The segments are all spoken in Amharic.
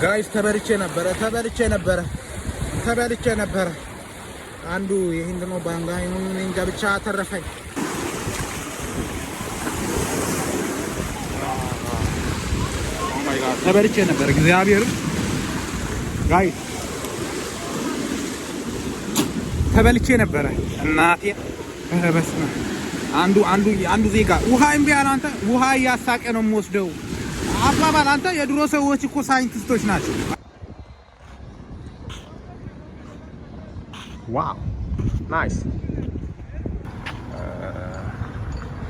ጋይስ ተበልቼ ነበረ አንዱ ይሄን ነው ባንጋይ ነው እንጃ ብቻ ተረፈኝ ኦ ማይ ጋድ ተበልቼ ነበር እግዚአብሔር ጋይስ ተበልቼ ነበረ እናቴ በስመ አንዱ ዜጋ ውሃ እምቢ አለ አንተ ውሃ ያሳቀ ነው የምወስደው አባባል አንተ የድሮ ሰዎች እኮ ሳይንቲስቶች ናቸው ዋው ናይስ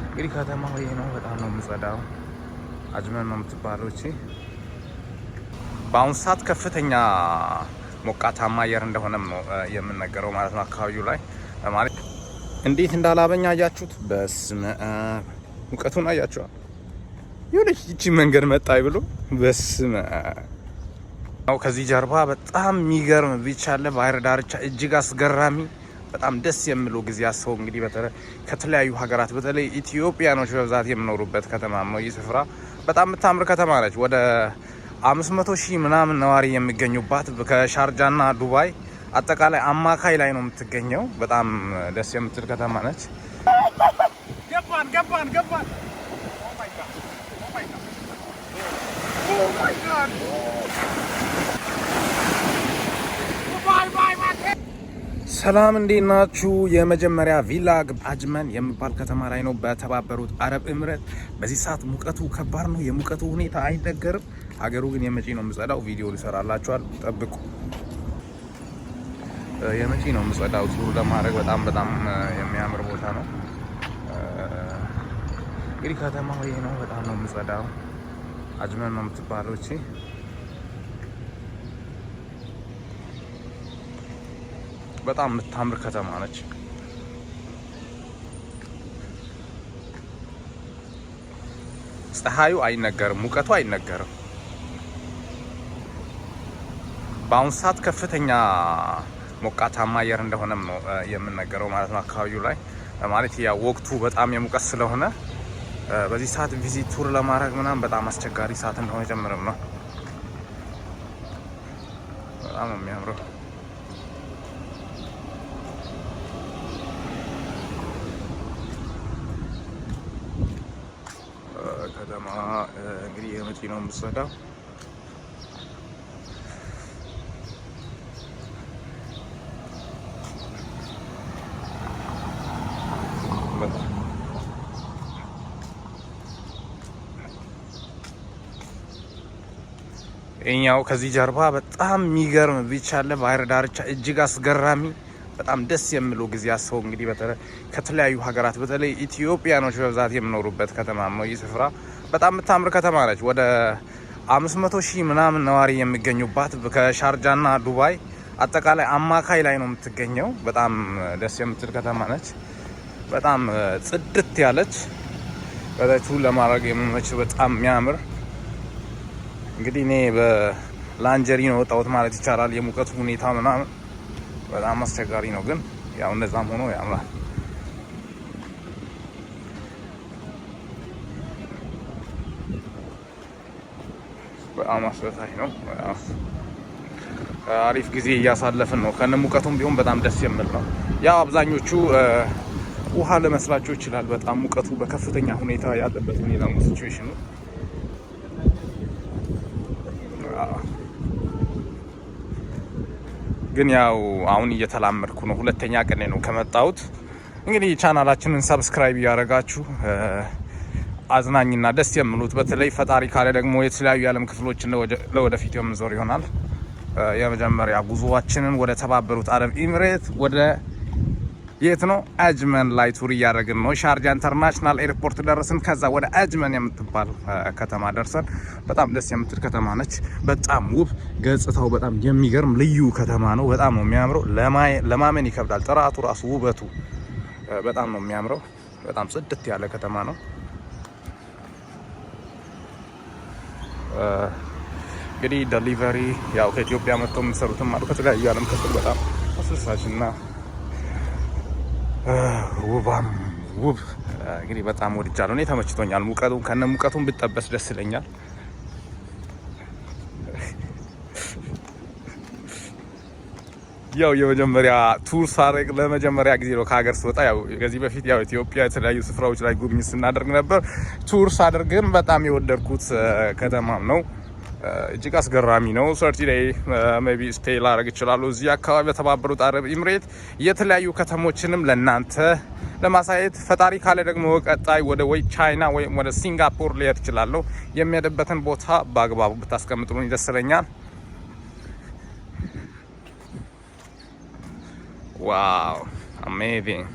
እንግዲህ ከተማው ይሄ ነው በጣም ነው የምጸዳው አጅመን ነው የምትባለው እቺ በአሁን ሰዓት ከፍተኛ ሞቃታማ አየር እንደሆነም ነው የምንነገረው ማለት ነው አካባቢው ላይ ማለት እንዴት እንዳላበኛ አያችሁት በስመ አብ ሙቀቱን አያችኋል ይኸውልሽ እቺ መንገድ መጣይ ብሎ በስመ አብ ከዚህ ጀርባ በጣም የሚገርም ቢች አለ ባህር ዳርቻ እጅግ አስገራሚ በጣም ደስ የሚሉ ጊዜ አሰው እንግዲህ በተለይ ከተለያዩ ሀገራት በተለይ ኢትዮጵያኖች በብዛት የሚኖሩበት ከተማ ነው ይህ ስፍራ በጣም የምታምር ከተማ ነች ወደ 500,000 ምናምን ነዋሪ የሚገኙባት ከሻርጃና ዱባይ አጠቃላይ አማካይ ላይ ነው የምትገኘው በጣም ደስ የምትል ከተማ ነች ገባን ኦ ማይ ጋድ ሰላም እንዴት ናችሁ የመጀመሪያ ቪላ አጅመን የሚባል ከተማ ላይ ነው በተባበሩት አረብ ኤምሬት በዚህ ሰዓት ሙቀቱ ከባድ ነው የሙቀቱ ሁኔታ አይነገርም ሀገሩ ግን የመጪ ነው የምጸዳው ቪዲዮ ልሰራላችኋል ጠብቁ የመጪ ነው የምጸዳው ቱር ለማድረግ በጣም የሚያምር ቦታ ነው እንግዲህ ከተማው ይሄ ነው በጣም ነው የምጸዳው አጅመን ነው የምትባለው እቺ በጣም የምታምር ከተማ ነች ፀሐዩ አይነገርም ሙቀቱ አይነገርም በአሁን ሰዓት ከፍተኛ ሞቃታማ አየር እንደሆነም ነው የምንነገረው ማለት ነው አካባቢው ላይ ማለት ያ ወቅቱ በጣም የሙቀት ስለሆነ በዚህ ሰዓት ቪዚት ቱር ለማድረግ ምናምን በጣም አስቸጋሪ ሰዓት እንደሆነ ጀምረም ነው በጣም ነው የሚያምረው ከተማ እንግዲህ የመጪ ነው የምትሰዳው እኛው ከዚህ ጀርባ በጣም የሚገርም ቢች አለ ባህር ዳርቻ እጅግ አስገራሚ በጣም ደስ የሚሉ ጊዜ አሰው እንግዲህ በተለይ ከተለያዩ ሀገራት በተለይ ኢትዮጵያኖች በብዛት የሚኖሩበት ከተማ ነው ይህ ስፍራ በጣም የምታምር ከተማ ነች ወደ 500,000 ምናምን ነዋሪ የሚገኙባት ከሻርጃና ዱባይ አጠቃላይ አማካይ ላይ ነው የምትገኘው በጣም ደስ የምትል ከተማ ነች በጣም ጽድት ያለች በታቹ ለማድረግ የሚመች በጣም የሚያምር እንግዲህ እኔ በላንጀሪ ነው ወጣሁት ማለት ይቻላል የሙቀቱ ሁኔታ ምናምን በጣም አስቸጋሪ ነው ግን ያው እንደዛም ሆኖ ያምራል በጣም አስፈላጊ ነው አሪፍ ጊዜ እያሳለፍን ነው ከነ ሙቀቱም ቢሆን በጣም ደስ የሚል ነው ያው አብዛኞቹ ውሃ ለመስላችሁ ይችላል በጣም ሙቀቱ በከፍተኛ ሁኔታ ያለበት ሁኔታ ነው ሲቹዌሽኑ ግን ያው አሁን እየተላመድኩ ነው ሁለተኛ ቀን ነው ከመጣሁት እንግዲህ ቻናላችንን ሰብስክራይብ ያደርጋችሁ አዝናኝና ደስ የሚሉት በተለይ ፈጣሪ ካለ ደግሞ የተለያዩ የዓለም ክፍሎችን ለወደፊት የምንዞር ይሆናል የመጀመሪያ ጉዞአችንን ወደ ተባበሩት አረብ ኤምሬት ወደ የት ነው አጅመን ላይ ቱር እያደረግን ነው ሻርጃ ኢንተርናሽናል ኤርፖርት ደረስን ከዛ ወደ አጅመን የምትባል ከተማ ደርሰን በጣም ደስ የምትል ከተማ ነች በጣም ውብ ገጽታው በጣም የሚገርም ልዩ ከተማ ነው በጣም ነው የሚያምረው ለማመን ይከብዳል ጥራቱ ራሱ ውበቱ በጣም ነው የሚያምረው በጣም ጽድት ያለ ከተማ ነው እንግዲህ ዴሊቨሪ ያው ከኢትዮጵያ መጥተው የሚሰሩትም ማለት ከተለያዩ የዓለም ክፍል በጣም አስደሳችና ውብ እንግዲህ በጣም ወድጃለሁ እኔ ተመችቶኛል ሙቀቱን ከነ ሙቀቱን ብጠበስ ደስ ይለኛል ያው የመጀመሪያ ቱር ሳረግ ለመጀመሪያ ጊዜ ነው ከሀገር ስወጣ። ያው ከዚህ በፊት ያው ኢትዮጵያ የተለያዩ ስፍራዎች ላይ ጉብኝት ስናደርግ ነበር። ቱር ሳደርግ ግን በጣም የወደድኩት ከተማም ነው። እጅግ አስገራሚ ነው። 30 ዴይ ሜቢ ስቴይ ላደርግ እችላለሁ እዚህ አካባቢ በተባበሩት አረብ ኤምሬት። የተለያዩ ከተሞችንም ለእናንተ ለማሳየት ፈጣሪ ካለ ደግሞ ቀጣይ ወደ ወይ ቻይና ወይም ወደ ሲንጋፖር ልሄድ እችላለሁ። የሚሄድበትን ቦታ በአግባቡ ብታስቀምጡልኝ ደስ ይለኛል። ዋው አሜዚንግ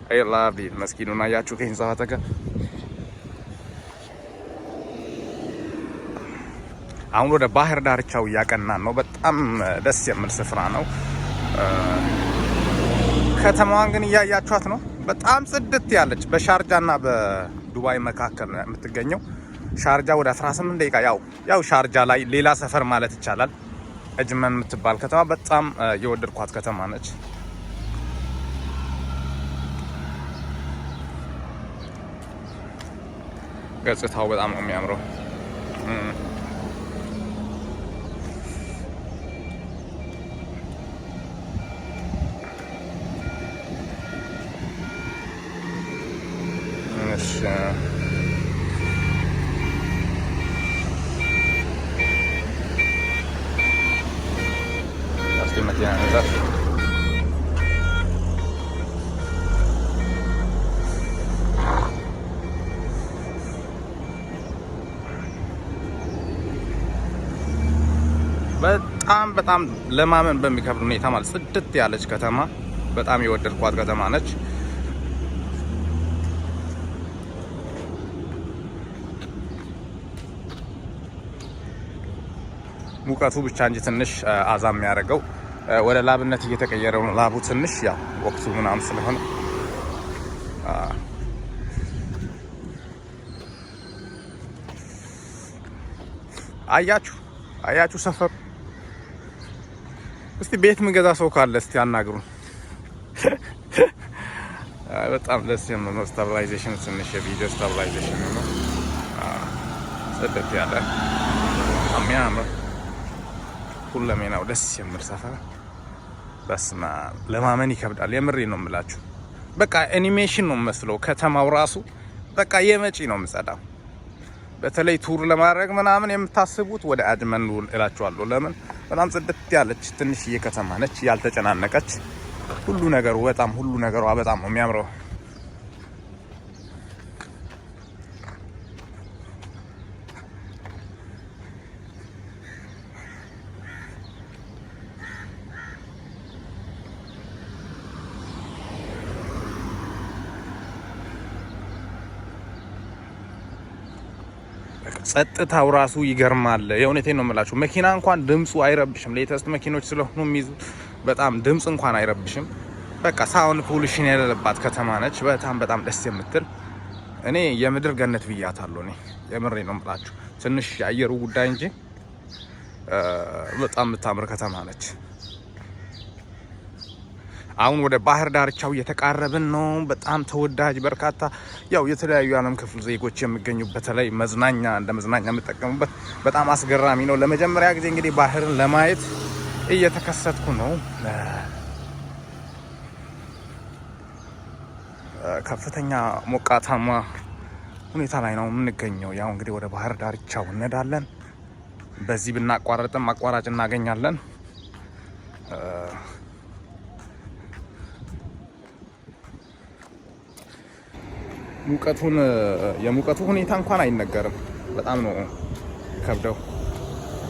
አይ ላቭ ኢት። መስጊዱን አያችሁ ከህንጻው አጠገብ። አሁን ወደ ባህር ዳርቻው እያቀናን ነው። በጣም ደስ የሚል ስፍራ ነው። ከተማዋን ግን እያያችኋት ነው። በጣም ጽድት ያለች በሻርጃና በዱባይ መካከል ነው የምትገኘው። ሻርጃ ወደ 18 ደቂቃ ያው ሻርጃ ላይ ሌላ ሰፈር ማለት ይቻላል። አጅመን የምትባል ከተማ በጣም የወደድኳት ከተማ ነች። ገጽታው በጣም ነው የሚያምረው። በጣም ለማመን በሚከብድ ሁኔታ ማለት ጽድት ያለች ከተማ፣ በጣም የወደድኳት ከተማ ነች። ሙቀቱ ብቻ እንጂ ትንሽ አዛም የሚያደርገው ወደ ላብነት እየተቀየረ ነው። ላቡ ትንሽ ያው ወቅቱ ምናምን ስለሆነ አያችሁ ሰፈሩ። እስቲ ቤት ምገዛ ሰው ካለ እስቲ አናግሩ። በጣም ደስ የሚል ነው። ስታብላይዜሽን ትንሽ የቪዲዮ ስታብላይዜሽን ነው። ጽድት ያለ የሚያምር ሁለሜናው ደስ የሚል ሰፈር። በስመ አብ ለማመን ይከብዳል። የምሬ ነው የምላችሁ። በቃ አኒሜሽን ነው የሚመስለው ከተማው ራሱ። በቃ የመጪ ነው የምጸዳው። በተለይ ቱር ለማድረግ ምናምን የምታስቡት ወደ አጅመን እላችኋለሁ። ለምን በጣም ጽድት ያለች ትንሽዬ ከተማ ነች፣ ያልተጨናነቀች። ሁሉ ነገሯ በጣም ነው የሚያምረው። ጸጥታው ራሱ ይገርማል። የእውነቴን ነው የምላችሁ። መኪና እንኳን ድምፁ አይረብሽም። ሌተስት መኪኖች ስለሆኑ የሚይዙ በጣም ድምፅ እንኳን አይረብሽም። በቃ ሳውንድ ፖሉሽን የሌለባት ከተማ ነች። በጣም ደስ የምትል እኔ የምድር ገነት ብያታለሁ። እኔ የምሬ ነው የምላችሁ። ትንሽ የአየሩ ጉዳይ እንጂ በጣም የምታምር ከተማ ነች። አሁን ወደ ባህር ዳርቻው እየተቃረብን ነው። በጣም ተወዳጅ በርካታ ያው የተለያዩ የዓለም ክፍል ዜጎች የሚገኙበት ላይ መዝናኛ እንደ መዝናኛ የምጠቀሙበት በጣም አስገራሚ ነው። ለመጀመሪያ ጊዜ እንግዲህ ባህርን ለማየት እየተከሰትኩ ነው። ከፍተኛ ሞቃታማ ሁኔታ ላይ ነው የምንገኘው። ያው እንግዲህ ወደ ባህር ዳርቻው እንሄዳለን። በዚህ ብናቋርጥም አቋራጭ እናገኛለን። የሙቀቱ ሁኔታ እንኳን አይነገርም። በጣም ነው ከብደው።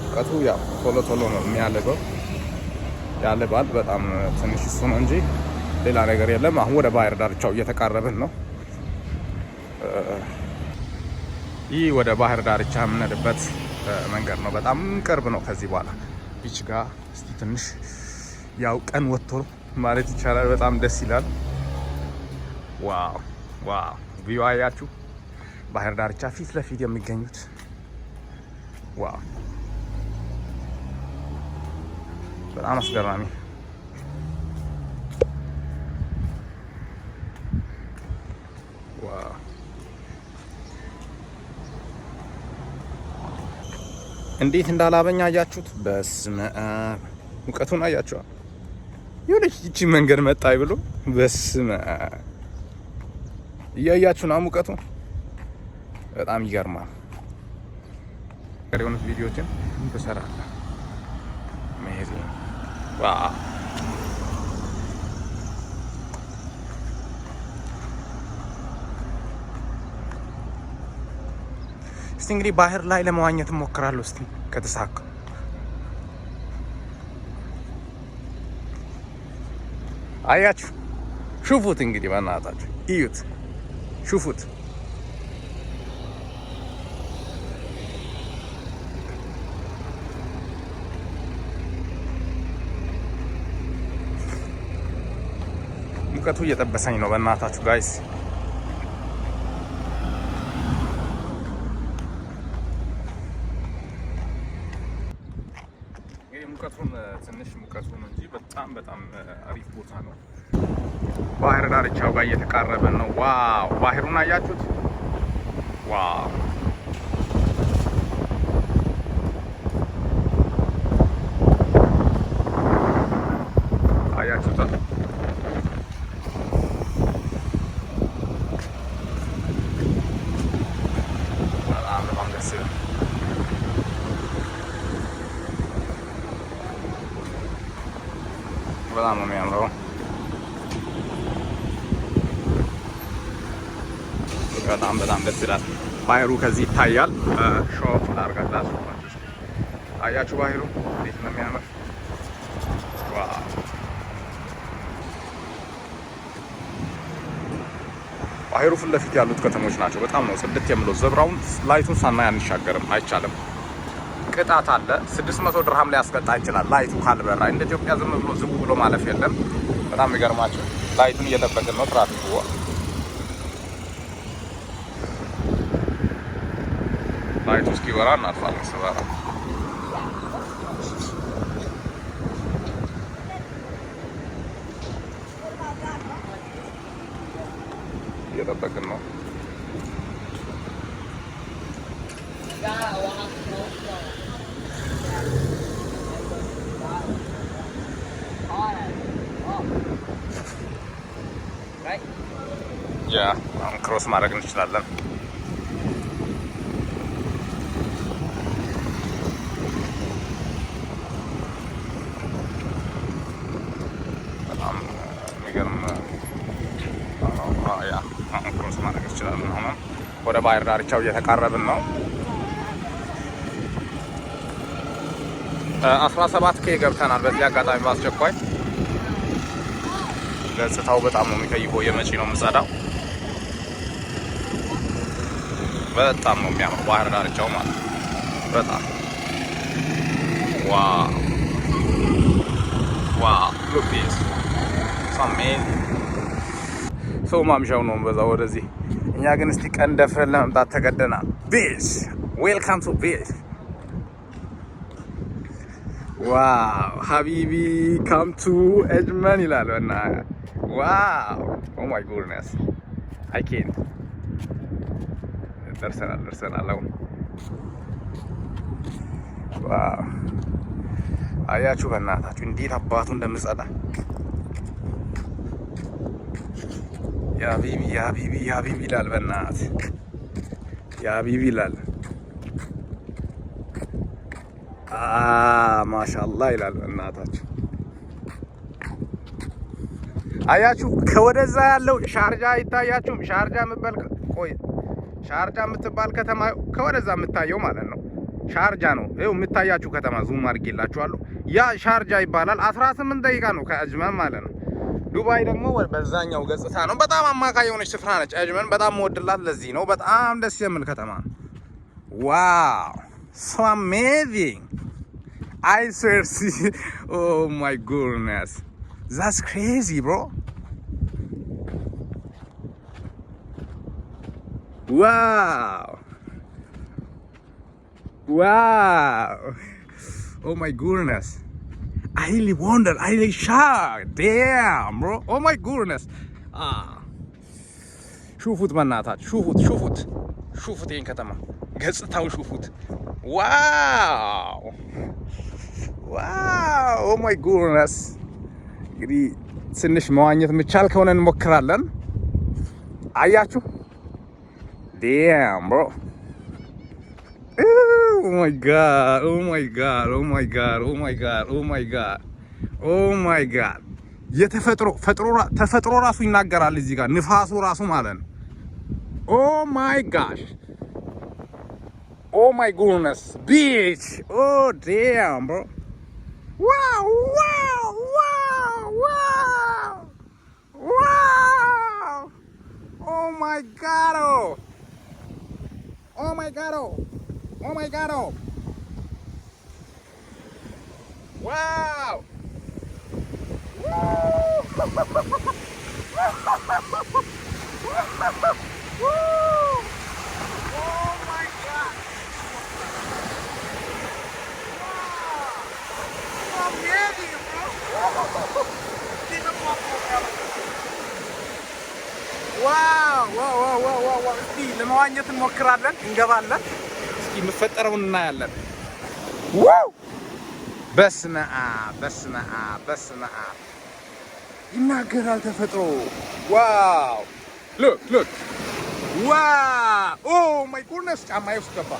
ሙቀቱ ያው ቶሎ ነው የሚያልበው። ያልባል በጣም ትንሽ እሱ ነው እንጂ ሌላ ነገር የለም። አሁን ወደ ባህር ዳርቻው እየተቃረብን ነው። ይህ ወደ ባህር ዳርቻ የምንሄድበት መንገድ ነው። በጣም ቅርብ ነው። ከዚህ በኋላ ቢች ጋር እስቲ ትንሽ ያው ቀን ወጥቶ ማለት ይቻላል። በጣም ደስ ይላል። ዋው ቪው አያችሁ? ባህር ዳርቻ ፊት ለፊት የሚገኙት ዋው በጣም አስገራሚ። ዋው እንዴት እንዳላበኛ አያችሁት? በስመ አብ ሙቀቱን አያችኋል? ይኸውልሽ ይቺ መንገድ መጣይ ብሎ በስመ እያያችሁ ነው ሙቀቱ በጣም ይገርማል። ከሪዮን ቪዲዮችን እንሰራለን። አሜዚንግ ዋው። እስቲ እንግዲህ ባህር ላይ ለመዋኘት እሞክራለሁ። እስቲ ከተሳካ አያችሁ፣ ሹፉት እንግዲህ በእናታችሁ እዩት፣ ሹፉት። ሙቀቱ እየጠበሰኝ ነው በእናታችሁ ጋይስ። ሙቀቱን ትንሽ ሙቀቱን እንጂ በጣም አሪፍ ቦታ ነው። ባህር ዳርቻው ጋር እየተቃረበን ነው። ዋው ባህሩን አያችሁት? ዋው አያችሁት? በጣም ደስ ይላል። በጣም ነው የሚያምረው። በጣም ደስ ይላል። ባህሩ ከዚህ ይታያል። ሾፍ ላርጋላችሁ። አያችሁ ባህሩ እንዴት ነው የሚያምር! ዋው ባህሩ ፊት ለፊት ያሉት ከተሞች ናቸው። በጣም ነው ጽድት የሚለው። ዘብራውን ላይቱን ሳናይ አንሻገርም፣ አይቻልም። ቅጣት አለ። 600 ድርሃም ላይ ያስቀጣ ይችላል ላይቱ ካልበራ። እንደ ኢትዮጵያ ዝም ብሎ ዝም ብሎ ማለፍ የለም። በጣም የሚገርማችሁ ላይቱን እየጠበቅን ነው። ትራፊኩ ላይቱ እስኪበራ እናልፋለን። ስበራ እየጠበቅን ነው። ያ አሁን ክሮስ ማድረግ እንችላለን። በጣም የሚገርም ያ አሁን ክሮስ ማድረግ እንችላለን። አሁን ወደ ባህር ዳርቻው እየተቃረብን ነው። 17K ገብተናል። በዚህ አጋጣሚ በአስቸኳይ ገጽታው በጣም ነው የሚከይፈው። የመጪ ነው የምጸዳው። በጣም ነው የሚያምረው ባህር ዳርቻው ማለት በጣም ዋው ዋው ሉክ ዲስ ሳሜን ሰው ማምሻው ነው በዛው ወደዚህ። እኛ ግን እስቲ ቀን ደፍረን ለመምጣት ተገደናል። ቢች ዌልካም ቱ ቢች ዋው ሀቢቢ ካም ቱ ኤጅመን ይላል እና ዋው ኦ ማይ ጉድነስ አይ ኬንት ደርሰናል አሁን። ዋው አያችሁ በእናታችሁ እንዴት አባቱ እንደምጸዳ። ያቢቢ ይላል በእናት ያቢቢ ይላል። ማሻአላህ ይላል በእናታችሁ። አያችሁ ከወደዛ ያለው ሻርጃ አይታያችሁም? ሻርጃ የምትባል ከተማ ከወደዛ የምታየው ማለት ነው። ሻርጃ ነው ይኸው የምታያችሁ ከተማ። ዙም አድርጌላችኋለሁ። ያ ሻርጃ ይባላል። 18 ደቂቃ ነው ከአጅመን ማለት ነው። ዱባይ ደግሞ በዛኛው ገጽታ ነው። በጣም አማካይ የሆነች ስፍራ ነች አጅመን። በጣም ወድላት ለዚህ ነው። በጣም ደስ የሚል ከተማ ነው። ዋው ሶ አሜዚንግ I swear oh my goodness that's crazy bro. Wow oh my goodness I really wondered, I really shocked. Damn bro, oh my goodness. ሹፉት በእናታችሁ ሹፉት ይሄን ከተማ ገጽታው ሹፉት። ዋው oh my goodness እንግዲህ ትንሽ መዋኘት ምቻል ከሆነ እንሞክራለን። አያችሁ ዳም ብሮ ኦ ማይ ጋድ ኦ ማይ ጋድ ኦ ማይ ጋድ ኦ ማይ ጋድ ኦ ማይ ጋድ ኦ ማይ ጋድ ተፈጥሮ ራሱ ይናገራል እዚህ ጋር ንፋሱ ራሱ ማለት ነው። ኦ ማይ ጋሽ ኦ ማይ ጉድነስ ቢች ኦ ዳም ብሮ ዋው ዋው ዋው ዋው ዋው ኦ ማይ ጋድ ኦ ማይ ጋድ ኦ ማይ ጋድ ዋው ዋው እስቲ ለመዋኘት እንሞክራለን፣ እንገባለን። እስኪ የምፈጠረውን እናያለን። ዋው በስመ አብ በስመ አብ በስመ አብ ይናገራል ተፈጥሮ። ዋው ሉክ ዋው ኦ ማይ ጉድነስ ጫማዬ ውስጥ ገባ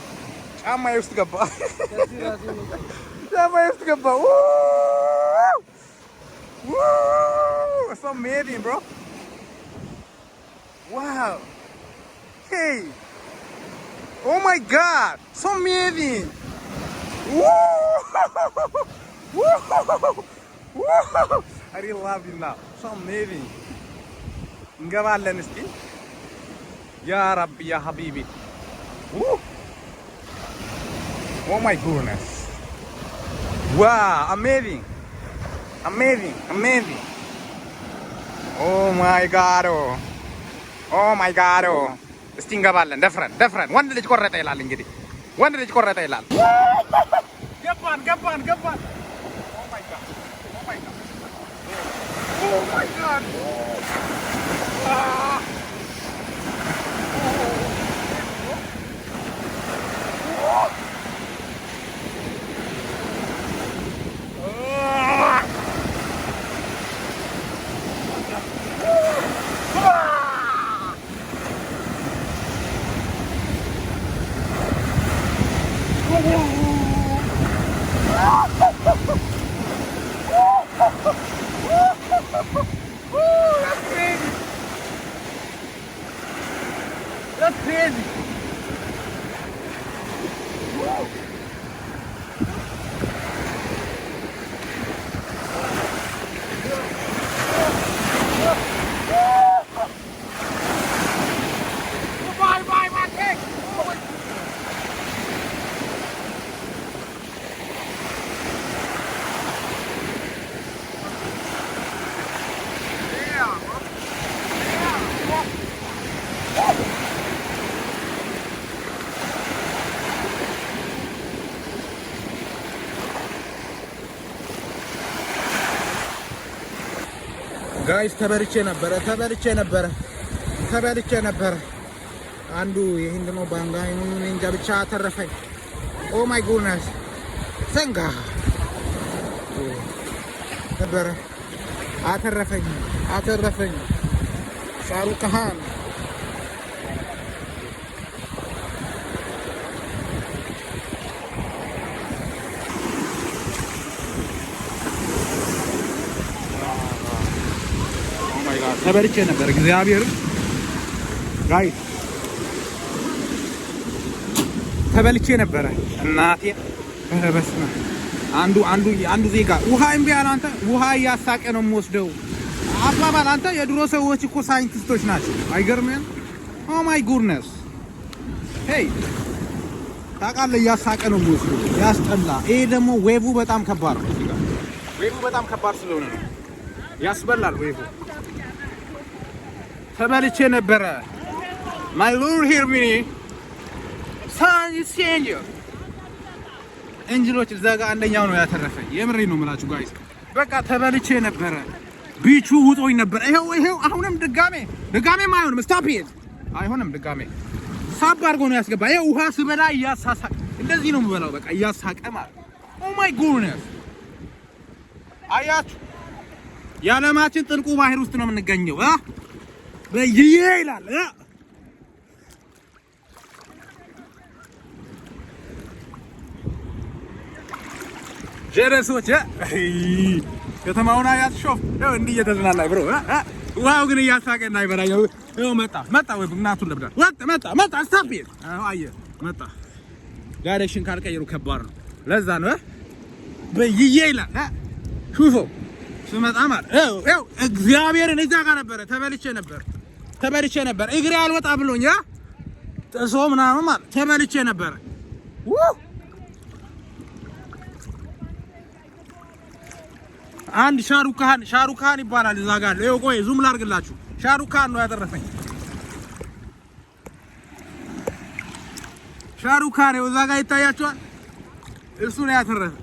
ጫማዬ ውስጥ ገባ so amazing bro. Wow. Hey. Oh my god. So amazing. Woo. I really love you now. So amazing. እንገባለን እስቲ ያ ረቢ ያ ሀቢቢ Oh my goodness. Wow, amazing. Oh my god. Oh my god. እስቲ እንገባለን ደፍረን ወንድ ልጅ ቆረጠ ይላል እንግዲህ ወንድ ልጅ ቆረጠ ይላል። ገባን Oh my god. Oh my god. That's crazy. ጋይስ ተበልቼ ነበረ አንዱ ይሄን ነው ባንጋይኑ እንጃ ብቻ አተረፈኝ። ኦ ማይ ጉድነስ ሰንጋ ነበረ አተረፈኝ ሻሩካን ተበልቼ ነበር እግዚአብሔር ጋይስ ተበልቼ ነበረ እናቴ በስመ አንዱ ዜጋ ውሃ እምቢ አለ። አንተ ውሃ እያሳቀ ነው የምወስደው አባባል። አንተ የድሮ ሰዎች እኮ ሳይንቲስቶች ናቸው። አይገርምም? ኦ ማይ ጉድነስ ሄይ ታውቃለህ፣ እያሳቀ ነው የምወስደው። ያስጠላ። ይሄ ደግሞ ዌቡ በጣም ከባድ ነው። ዌቡ በጣም ከባድ ስለሆነ ነው ያስበላል ዌቡ። ተበልቼ ነበረ my lord hear me sun is changing እንጅሎች እዛ ጋር አንደኛው ነው ያተረፈኝ። የምሬ ነው የምላችሁ ጋይስ። በቃ ተበልቼ ነበረ። ቢቹ ውጦኝ ነበር። ይሄው አሁንም ድጋሜ አይሆንም። ስታፕ ኢት አይሆንም። ድጋሜ ሳብ አድርጎ ነው ያስገባ። ይሄ ውሃ ስበላ እያሳሳቀ እንደዚህ ነው የምበላው። በቃ እያሳቀ ማለት ኦ ማይ ጉድነስ። አያችሁ የዓለማችን ጥልቁ ባህር ውስጥ ነው የምንገኘው በይዬ ይላል ጀረሶች ከተማውን አያትሾፍ ነው እንዲህ እየተዝናናኝ ብሮ ዋው ግን እያሳቀና ይበራኛው መጣ ወይ እናቱን ለብዳ መጣ ስታፕ አየ መጣ ዳይሬክሽን ካልቀየሩ ከባድ ነው ለዛ ነው በይዬ ይላል ሹፎ ስመጣ ማለት እግዚአብሔርን እዛ ጋር ነበረ ተበልቼ ነበር እግሬ አልወጣ ብሎኝ ጥሶ ምናምን ማለት ተበልቼ ነበር አንድ ሻሩካን ይባላል እዛ ጋር ነው ቆይ ዙም ላድርግላችሁ ሻሩካን ነው ያተረፈኝ ሻሩካን እዛ ጋር ይታያችኋል እሱ ነው ያተረፈኝ